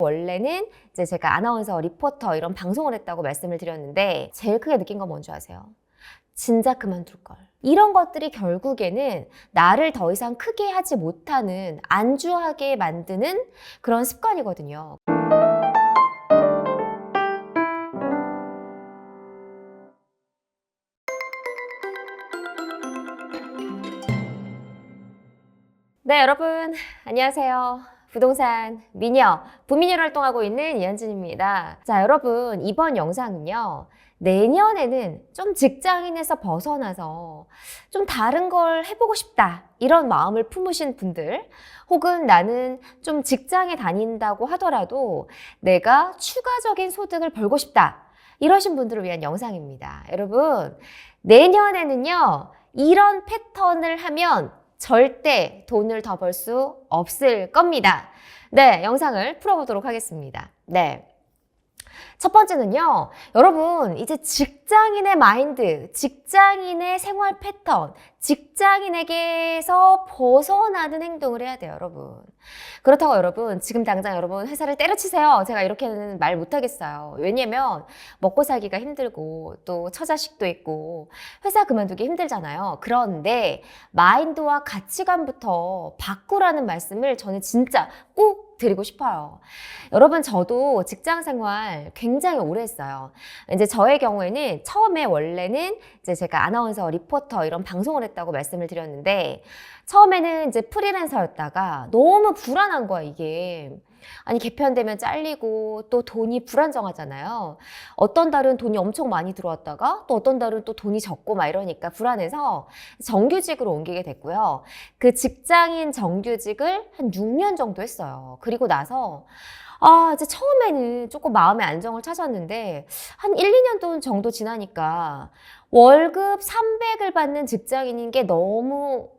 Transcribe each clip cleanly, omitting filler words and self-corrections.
원래는 이제 제가 아나운서, 리포터 이런 방송을 했다고 말씀을 드렸는데 제일 크게 느낀 건 뭔지 아세요? 진짜 그만둘 걸. 이런 것들이 결국에는 나를 더 이상 크게 하지 못하는, 안주하게 만드는 그런 습관이거든요. 네, 여러분 안녕하세요. 부동산 미녀, 부미녀로 활동하고 있는 이현진입니다. 자, 여러분 이번 영상은요. 내년에는 좀 직장인에서 벗어나서 좀 다른 걸 해보고 싶다 이런 마음을 품으신 분들, 혹은 나는 좀 직장에 다닌다고 하더라도 내가 추가적인 소득을 벌고 싶다 이러신 분들을 위한 영상입니다. 여러분 내년에는요 이런 패턴을 하면 절대 돈을 더 벌 수 없을 겁니다. 네, 영상을 풀어보도록 하겠습니다. 네. 첫 번째는요, 여러분, 이제 직장인의 마인드, 직장인의 생활 패턴, 직장인에게서 벗어나는 행동을 해야 돼요, 여러분. 그렇다고 여러분, 지금 당장 여러분 회사를 때려치세요. 제가 이렇게는 말 못하겠어요. 왜냐면 먹고 살기가 힘들고 또 처자식도 있고 회사 그만두기 힘들잖아요. 그런데 마인드와 가치관부터 바꾸라는 말씀을 저는 진짜 꼭 드리고 싶어요. 여러분 저도 직장 생활 굉장히 오래 했어요. 이제 저의 경우에는 처음에 원래는 이제 제가 아나운서, 리포터 이런 방송을 했다고 말씀을 드렸는데 처음에는 이제 프리랜서였다가 너무 불안한 거야 이게. 아니 개편되면 잘리고 또 돈이 불안정하잖아요. 어떤 달은 돈이 엄청 많이 들어왔다가 또 어떤 달은 또 돈이 적고 막 이러니까 불안해서 정규직으로 옮기게 됐고요. 그 직장인 정규직을 한 6년 정도 했어요. 그리고 나서 이제 처음에는 조금 마음의 안정을 찾았는데 한 1, 2년 정도 지나니까 월급 300을 받는 직장인인 게 너무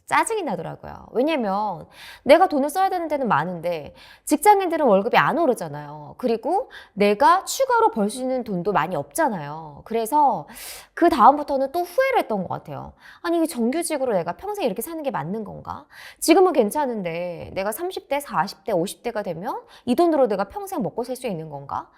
짜증이 나더라고요. 왜냐면 내가 돈을 써야 되는 데는 많은데 직장인들은 월급이 안 오르잖아요. 그리고 내가 추가로 벌 수 있는 돈도 많이 없잖아요. 그래서 그 다음부터는 또 후회를 했던 것 같아요. 아니 이게 정규직으로 내가 평생 이렇게 사는 게 맞는 건가? 지금은 괜찮은데 내가 30대, 40대, 50대가 되면 이 돈으로 내가 평생 먹고 살 수 있는 건가?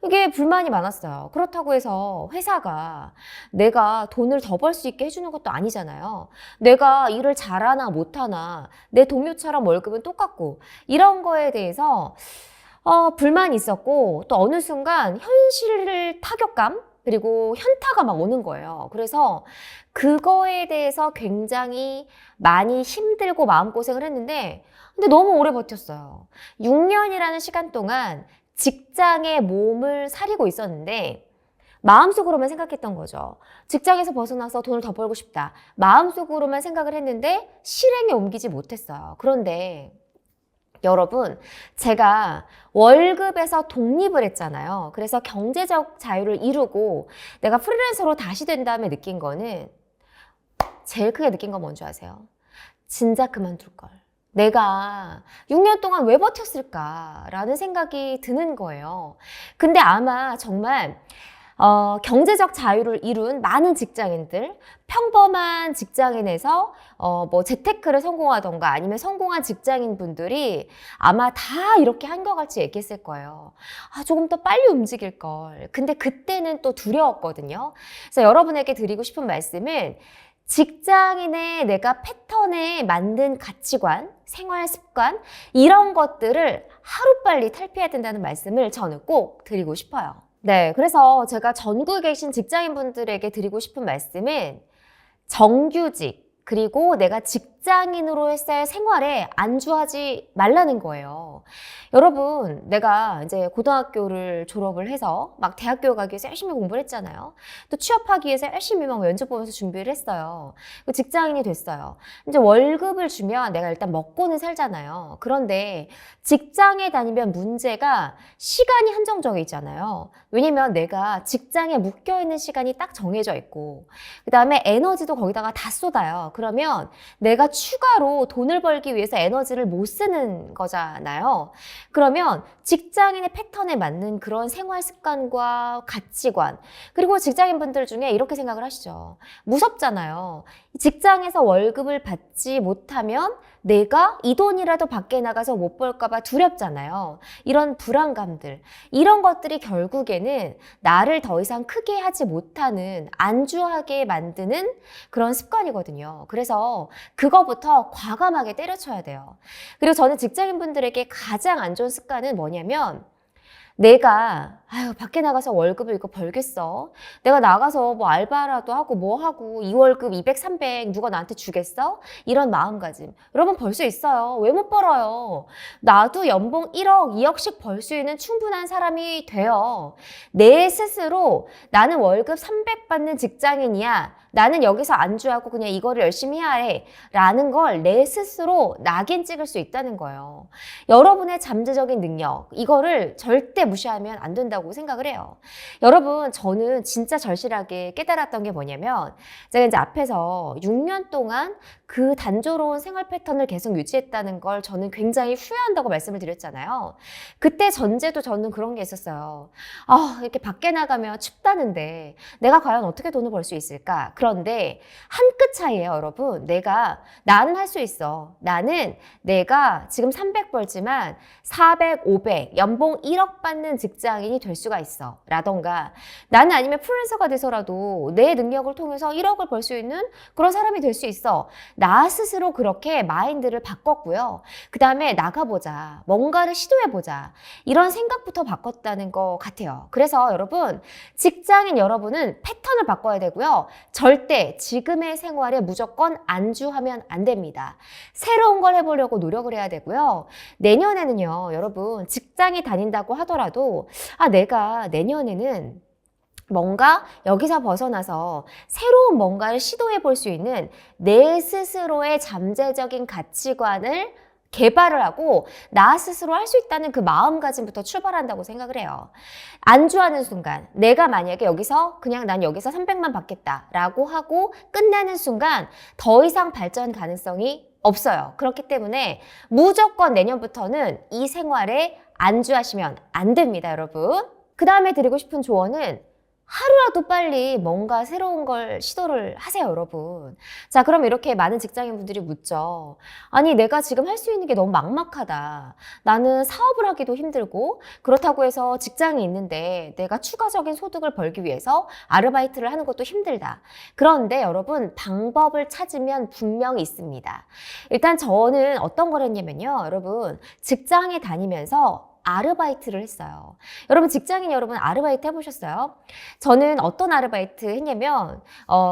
이게 불만이 많았어요. 그렇다고 해서 회사가 내가 돈을 더 벌 수 있게 해주는 것도 아니잖아요. 내가 일을 잘하나 못하나 내 동료처럼 월급은 똑같고 이런 거에 대해서 불만이 있었고 또 어느 순간 현실 타격감 그리고 현타가 막 오는 거예요. 그래서 그거에 대해서 굉장히 많이 힘들고 마음고생을 했는데 근데 너무 오래 버텼어요. 6년이라는 시간 동안 직장에 몸을 사리고 있었는데 마음속으로만 생각했던 거죠. 직장에서 벗어나서 돈을 더 벌고 싶다. 마음속으로만 생각을 했는데 실행에 옮기지 못했어요. 그런데 여러분, 제가 월급에서 독립을 했잖아요. 그래서 경제적 자유를 이루고 내가 프리랜서로 다시 된 다음에 느낀 거는 제일 크게 느낀 건 뭔지 아세요? 진짜 그만둘 걸. 내가 6년 동안 왜 버텼을까라는 생각이 드는 거예요. 근데 아마 정말 경제적 자유를 이룬 많은 직장인들, 평범한 직장인에서 뭐 재테크를 성공하던가 아니면 성공한 직장인 분들이 아마 다 이렇게 한결같이 얘기했을 거예요. 조금 더 빨리 움직일 걸. 근데 그때는 또 두려웠거든요. 그래서 여러분에게 드리고 싶은 말씀은 직장인의 내가 패턴에 만든 가치관, 생활 습관 이런 것들을 하루빨리 탈피해야 된다는 말씀을 저는 꼭 드리고 싶어요. 네, 그래서 제가 전국에 계신 직장인분들에게 드리고 싶은 말씀은 정규직 그리고 내가 직장인으로서의 생활에 안주하지 말라는 거예요. 여러분, 내가 이제 고등학교를 졸업을 해서 막 대학교 가기 위해서 열심히 공부를 했잖아요. 또 취업하기 위해서 열심히 막 면접 보면서 준비를 했어요. 직장인이 됐어요. 이제 월급을 주면 내가 일단 먹고는 살잖아요. 그런데 직장에 다니면 문제가 시간이 한정적이잖아요. 왜냐면 내가 직장에 묶여있는 시간이 딱 정해져 있고 그 다음에 에너지도 거기다가 다 쏟아요. 그러면 내가 추가로 돈을 벌기 위해서 에너지를 못 쓰는 거잖아요. 그러면 직장인의 패턴에 맞는 그런 생활 습관과 가치관 그리고 직장인분들 중에 이렇게 생각을 하시죠. 무섭잖아요. 직장에서 월급을 받지 못하면 내가 이 돈이라도 밖에 나가서 못 벌까 봐 두렵잖아요. 이런 불안감들, 이런 것들이 결국에는 나를 더 이상 크게 하지 못하는, 안주하게 만드는 그런 습관이거든요. 그래서 그거부터 과감하게 때려쳐야 돼요. 그리고 저는 직장인분들에게 가장 안 좋은 습관은 뭐냐면, 내가 밖에 나가서 월급을 이거 벌겠어? 내가 나가서 뭐 알바라도 하고 뭐 하고 이 월급 200, 300 누가 나한테 주겠어? 이런 마음가짐. 여러분 벌 수 있어요. 왜 못 벌어요? 나도 연봉 1억, 2억씩 벌 수 있는 충분한 사람이 돼요. 내 스스로 나는 월급 300 받는 직장인이야. 나는 여기서 안주하고 그냥 이거를 열심히 해야 해. 라는 걸 내 스스로 낙인 찍을 수 있다는 거예요. 여러분의 잠재적인 능력, 이거를 절대 무시하면 안 된다고 생각을 해요. 여러분, 저는 진짜 절실하게 깨달았던 게 뭐냐면, 제가 이제 앞에서 6년 동안 그 단조로운 생활 패턴을 계속 유지했다는 걸 저는 굉장히 후회한다고 말씀을 드렸잖아요. 그때 전제도 저는 그런 게 있었어요. 이렇게 밖에 나가면 춥다는데 내가 과연 어떻게 돈을 벌 수 있을까? 그런데 한 끗 차이예요, 여러분. 나는 할 수 있어. 나는 내가 지금 300 벌지만 400, 500, 연봉 1억 받는 직장인이 될 수가 있어. 라던가 나는 아니면 프리랜서가 돼서라도 내 능력을 통해서 1억을 벌 수 있는 그런 사람이 될 수 있어. 나 스스로 그렇게 마인드를 바꿨고요. 그 다음에 나가보자. 뭔가를 시도해보자. 이런 생각부터 바꿨다는 것 같아요. 그래서 여러분, 직장인 여러분은 패턴을 바꿔야 되고요. 절대 지금의 생활에 무조건 안주하면 안 됩니다. 새로운 걸 해보려고 노력을 해야 되고요. 내년에는요, 여러분, 직장에 다닌다고 하더라도 내가 내년에는 뭔가 여기서 벗어나서 새로운 뭔가를 시도해 볼 수 있는 내 스스로의 잠재적인 가치관을 개발을 하고 나 스스로 할 수 있다는 그 마음가짐부터 출발한다고 생각을 해요. 안주하는 순간 내가 만약에 여기서 그냥 난 여기서 300만 받겠다라고 하고 끝나는 순간 더 이상 발전 가능성이 없어요. 그렇기 때문에 무조건 내년부터는 이 생활에 안주하시면 안 됩니다, 여러분. 그 다음에 드리고 싶은 조언은 하루라도 빨리 뭔가 새로운 걸 시도를 하세요, 여러분. 자, 그럼 이렇게 많은 직장인분들이 묻죠. 아니, 내가 지금 할 수 있는 게 너무 막막하다. 나는 사업을 하기도 힘들고 그렇다고 해서 직장이 있는데 내가 추가적인 소득을 벌기 위해서 아르바이트를 하는 것도 힘들다. 그런데 여러분, 방법을 찾으면 분명히 있습니다. 일단 저는 어떤 걸 했냐면요. 여러분, 직장에 다니면서 아르바이트를 했어요. 여러분, 직장인 여러분 아르바이트 해보셨어요? 저는 어떤 아르바이트 했냐면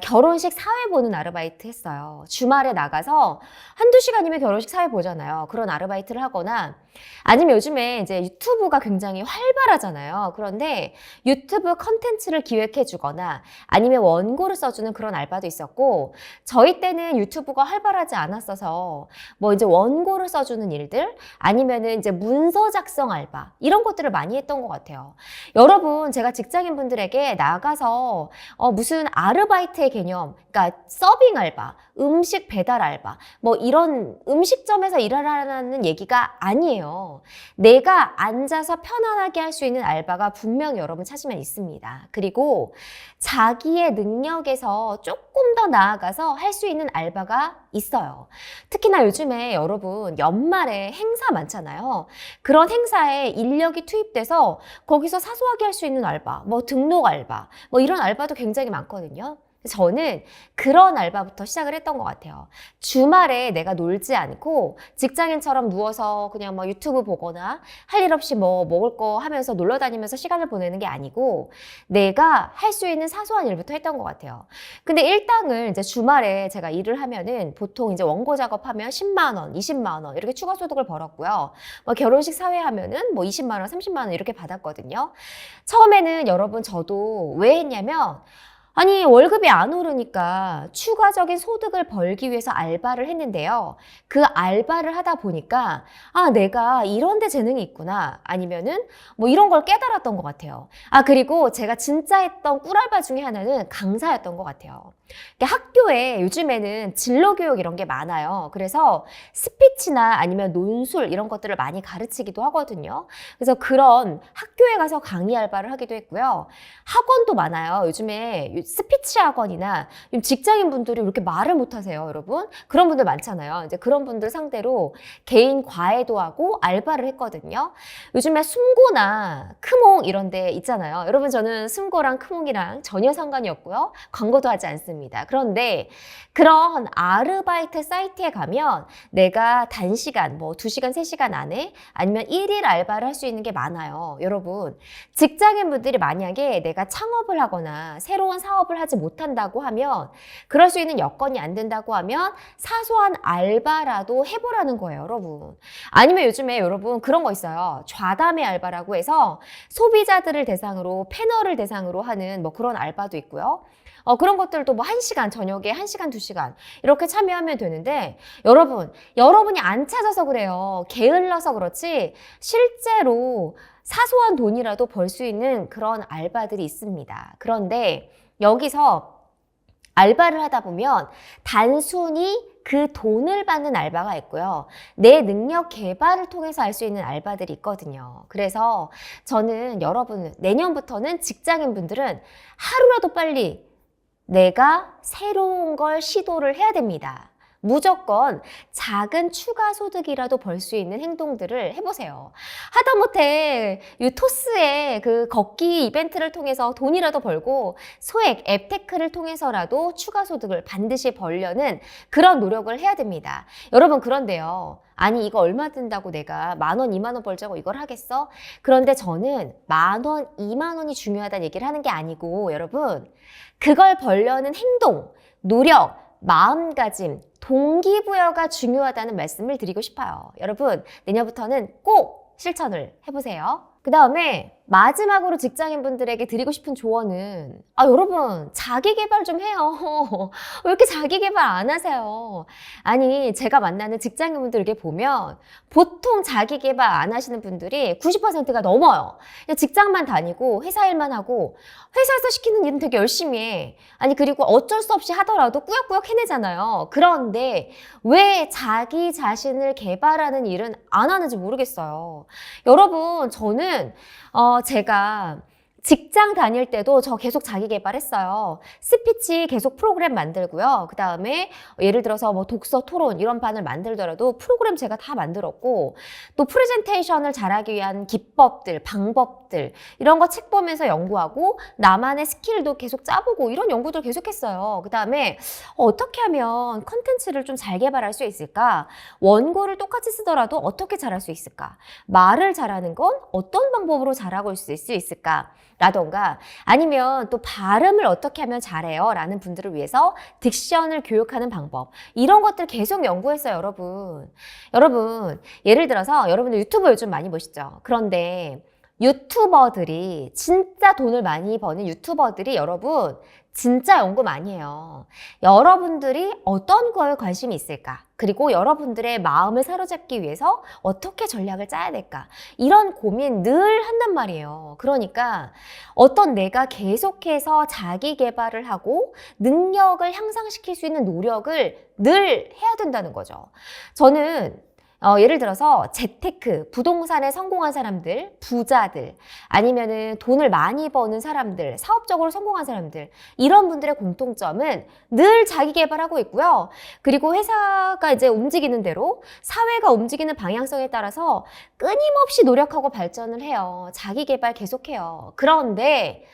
결혼식 사회 보는 아르바이트 했어요. 주말에 나가서 한두 시간이면 결혼식 사회 보잖아요. 그런 아르바이트를 하거나 아니면 요즘에 이제 유튜브가 굉장히 활발하잖아요. 그런데 유튜브 컨텐츠를 기획해 주거나 아니면 원고를 써주는 그런 알바도 있었고, 저희 때는 유튜브가 활발하지 않았어서 뭐 이제 원고를 써주는 일들 아니면은 이제 문서 작성 알바 이런 것들을 많이 했던 것 같아요. 여러분, 제가 직장인분들에게 나가서 무슨 아르바이트의 개념, 그러니까 서빙 알바, 음식 배달 알바, 뭐 이런 음식점에서 일하라는 얘기가 아니에요. 내가 앉아서 편안하게 할 수 있는 알바가 분명히 여러분 찾으면 있습니다. 그리고 자기의 능력에서 조금 더 나아가서 할 수 있는 알바가 있어요. 특히나 요즘에 여러분 연말에 행사 많잖아요. 그런 행사에 인력이 투입돼서 거기서 사소하게 할 수 있는 알바, 뭐 등록 알바, 뭐 이런 알바도 굉장히 많거든요. 저는 그런 알바부터 시작을 했던 것 같아요. 주말에 내가 놀지 않고 직장인처럼 누워서 그냥 뭐 유튜브 보거나 할 일 없이 뭐 먹을 거 하면서 놀러 다니면서 시간을 보내는 게 아니고 내가 할 수 있는 사소한 일부터 했던 것 같아요. 근데 일당을 이제 주말에 제가 일을 하면은 보통 이제 원고 작업하면 10만 원, 20만 원 이렇게 추가 소득을 벌었고요. 뭐 결혼식 사회 하면은 뭐 20만 원, 30만 원 이렇게 받았거든요. 처음에는 여러분 저도 왜 했냐면 아니, 월급이 안 오르니까 추가적인 소득을 벌기 위해서 알바를 했는데요. 그 알바를 하다 보니까 내가 이런 데 재능이 있구나. 아니면은 뭐 이런 걸 깨달았던 것 같아요. 그리고 제가 진짜 했던 꿀알바 중에 하나는 강사였던 것 같아요. 학교에 요즘에는 진로교육 이런 게 많아요. 그래서 스피치나 아니면 논술 이런 것들을 많이 가르치기도 하거든요. 그래서 그런 학교에 가서 강의 알바를 하기도 했고요. 학원도 많아요. 요즘에 스피치 학원이나 직장인 분들이 왜 이렇게 말을 못 하세요, 여러분? 그런 분들 많잖아요. 이제 그런 분들 상대로 개인 과외도 하고 알바를 했거든요. 요즘에 숨고나 크몽 이런 데 있잖아요. 여러분, 저는 숨고랑 크몽이랑 전혀 상관이 없고요. 광고도 하지 않습니다. 그런데 그런 아르바이트 사이트에 가면 내가 단시간, 뭐 2시간, 3시간 안에 아니면 1일 알바를 할 수 있는 게 많아요. 여러분, 직장인분들이 만약에 내가 창업을 하거나 새로운 사업을 하지 못한다고 하면, 그럴 수 있는 여건이 안 된다고 하면 사소한 알바라도 해보라는 거예요, 여러분. 아니면 요즘에 여러분 그런 거 있어요. 좌담회 알바라고 해서 소비자들을 대상으로, 패널을 대상으로 하는 뭐 그런 알바도 있고요. 그런 것들도 뭐 1시간, 저녁에 1시간, 2시간 이렇게 참여하면 되는데, 여러분이 안 찾아서 그래요. 게을러서 그렇지 실제로 사소한 돈이라도 벌 수 있는 그런 알바들이 있습니다. 그런데 여기서 알바를 하다 보면 단순히 그 돈을 받는 알바가 있고요. 내 능력 개발을 통해서 할 수 있는 알바들이 있거든요. 그래서 저는 여러분, 내년부터는 직장인분들은 하루라도 빨리 내가 새로운 걸 시도를 해야 됩니다. 무조건 작은 추가 소득이라도 벌 수 있는 행동들을 해보세요. 하다못해 토스의 그 걷기 이벤트를 통해서 돈이라도 벌고 소액 앱테크를 통해서라도 추가 소득을 반드시 벌려는 그런 노력을 해야 됩니다. 여러분, 그런데요. 아니, 이거 얼마 든다고 내가 10,000원, 20,000원 벌자고 이걸 하겠어? 그런데 저는 10,000원, 20,000원이 중요하다는 얘기를 하는 게 아니고, 여러분, 그걸 벌려는 행동, 노력, 마음가짐, 동기부여가 중요하다는 말씀을 드리고 싶어요. 여러분, 내년부터는 꼭 실천을 해보세요. 그 다음에 마지막으로 직장인분들에게 드리고 싶은 조언은, 여러분, 자기 개발 좀 해요. 왜 이렇게 자기 개발 안 하세요? 아니, 제가 만나는 직장인분들에게 보면 보통 자기 개발 안 하시는 분들이 90%가 넘어요. 그냥 직장만 다니고 회사 일만 하고, 회사에서 시키는 일은 되게 열심히 해. 아니, 그리고 어쩔 수 없이 하더라도 꾸역꾸역 해내잖아요. 그런데 왜 자기 자신을 개발하는 일은 안 하는지 모르겠어요. 여러분, 저는 제가 직장 다닐 때도 저 계속 자기 개발했어요. 스피치 계속 프로그램 만들고요. 그 다음에 예를 들어서 뭐 독서 토론 이런 반을 만들더라도 프로그램 제가 다 만들었고, 또 프레젠테이션을 잘하기 위한 기법들, 방법들 이런 거 책 보면서 연구하고 나만의 스킬도 계속 짜보고 이런 연구들 계속했어요. 그 다음에 어떻게 하면 컨텐츠를 좀 잘 개발할 수 있을까? 원고를 똑같이 쓰더라도 어떻게 잘할 수 있을까? 말을 잘하는 건 어떤 방법으로 잘하고 있을 수 있을까? 라던가, 아니면 또 발음을 어떻게 하면 잘해요? 라는 분들을 위해서 딕션을 교육하는 방법, 이런 것들 계속 연구했어요, 여러분. 여러분, 예를 들어서 여러분들 유튜브 요즘 많이 보시죠? 그런데 유튜버들이, 진짜 돈을 많이 버는 유튜버들이 여러분 진짜 연구 많이 해요. 여러분들이 어떤 거에 관심이 있을까? 그리고 여러분들의 마음을 사로잡기 위해서 어떻게 전략을 짜야 될까? 이런 고민 늘 한단 말이에요. 그러니까 어떤 내가 계속해서 자기 개발을 하고 능력을 향상시킬 수 있는 노력을 늘 해야 된다는 거죠. 저는 예를 들어서 재테크, 부동산에 성공한 사람들, 부자들, 아니면은 돈을 많이 버는 사람들, 사업적으로 성공한 사람들, 이런 분들의 공통점은 늘 자기 개발하고 있고요. 그리고 회사가 이제 움직이는 대로 사회가 움직이는 방향성에 따라서 끊임없이 노력하고 발전을 해요. 자기 개발 계속해요. 그런데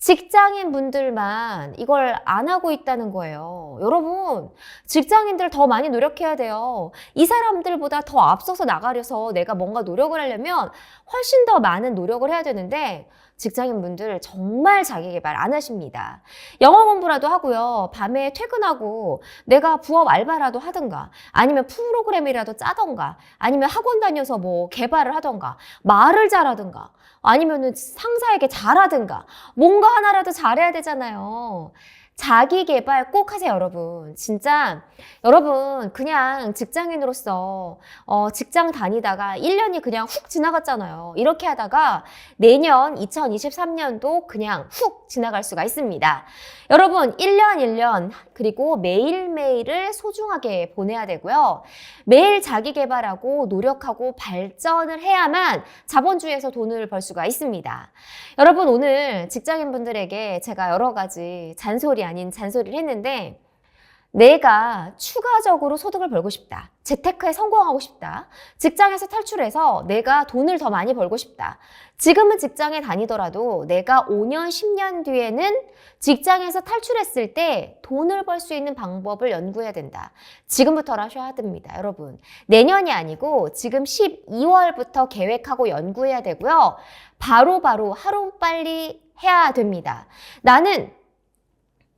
직장인 분들만 이걸 안 하고 있다는 거예요. 여러분, 직장인들 더 많이 노력해야 돼요. 이 사람들보다 더 앞서서 나가려서 내가 뭔가 노력을 하려면 훨씬 더 많은 노력을 해야 되는데, 직장인 분들 정말 자기 개발 안 하십니다. 영어 공부라도 하고요. 밤에 퇴근하고 내가 부업 알바라도 하든가, 아니면 프로그램이라도 짜던가, 아니면 학원 다녀서 뭐 개발을 하던가, 말을 잘하든가, 아니면은 상사에게 잘하든가, 뭔가 하나라도 잘해야 되잖아요. 자기 개발 꼭 하세요, 여러분. 진짜 여러분 그냥 직장인으로서 직장 다니다가 1년이 그냥 훅 지나갔잖아요. 이렇게 하다가 내년 2023년도 그냥 훅 지나갈 수가 있습니다. 여러분 1년 1년 그리고 매일매일을 소중하게 보내야 되고요. 매일 자기 개발하고 노력하고 발전을 해야만 자본주의에서 돈을 벌 수가 있습니다. 여러분 오늘 직장인분들에게 제가 여러 가지 잔소리 아닌 잔소리를 했는데 내가 추가적으로 소득을 벌고 싶다. 재테크에 성공하고 싶다. 직장에서 탈출해서 내가 돈을 더 많이 벌고 싶다. 지금은 직장에 다니더라도 내가 5년, 10년 뒤에는 직장에서 탈출했을 때 돈을 벌 수 있는 방법을 연구해야 된다. 지금부터라 하셔야 됩니다, 여러분. 내년이 아니고 지금 12월부터 계획하고 연구해야 되고요. 바로바로 하루빨리 해야 됩니다. 나는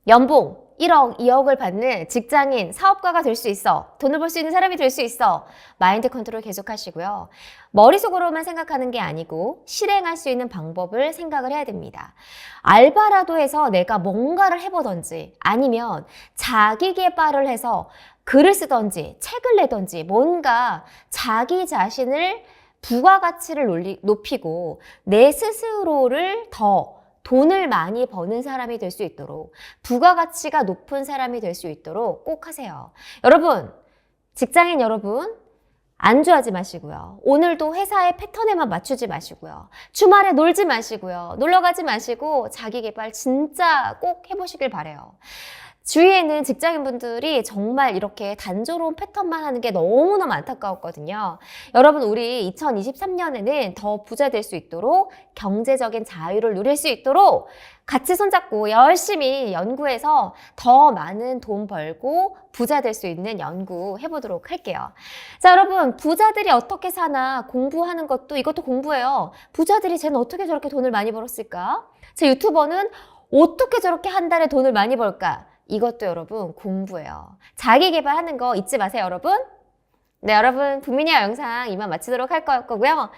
연봉 1억, 2억을 받는 직장인, 사업가가 될 수 있어. 돈을 벌 수 있는 사람이 될 수 있어. 마인드 컨트롤 계속 하시고요. 머릿속으로만 생각하는 게 아니고 실행할 수 있는 방법을 생각을 해야 됩니다. 알바라도 해서 내가 뭔가를 해보던지 아니면 자기 개발을 해서 글을 쓰던지 책을 내던지 뭔가 자기 자신을 부가가치를 높이고 내 스스로를 더 돈을 많이 버는 사람이 될 수 있도록 부가가치가 높은 사람이 될 수 있도록 꼭 하세요. 여러분, 직장인 여러분 안주하지 마시고요. 오늘도 회사의 패턴에만 맞추지 마시고요. 주말에 놀지 마시고요. 놀러 가지 마시고 자기 개발 진짜 꼭 해보시길 바라요. 주위에는 직장인분들이 정말 이렇게 단조로운 패턴만 하는 게 너무너무 안타까웠거든요. 여러분 우리 2023년에는 더 부자 될 수 있도록 경제적인 자유를 누릴 수 있도록 같이 손잡고 열심히 연구해서 더 많은 돈 벌고 부자 될 수 있는 연구 해보도록 할게요. 자 여러분 부자들이 어떻게 사나 공부하는 것도 이것도 공부예요. 부자들이 쟤는 어떻게 저렇게 돈을 많이 벌었을까? 제 유튜버는 어떻게 저렇게 한 달에 돈을 많이 벌까? 이것도 여러분 공부예요. 자기 개발하는 거 잊지 마세요, 여러분. 네, 여러분 북미니아 영상 이만 마치도록 할 거고요.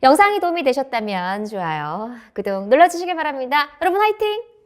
영상이 도움이 되셨다면 좋아요, 구독 눌러주시길 바랍니다. 여러분 화이팅!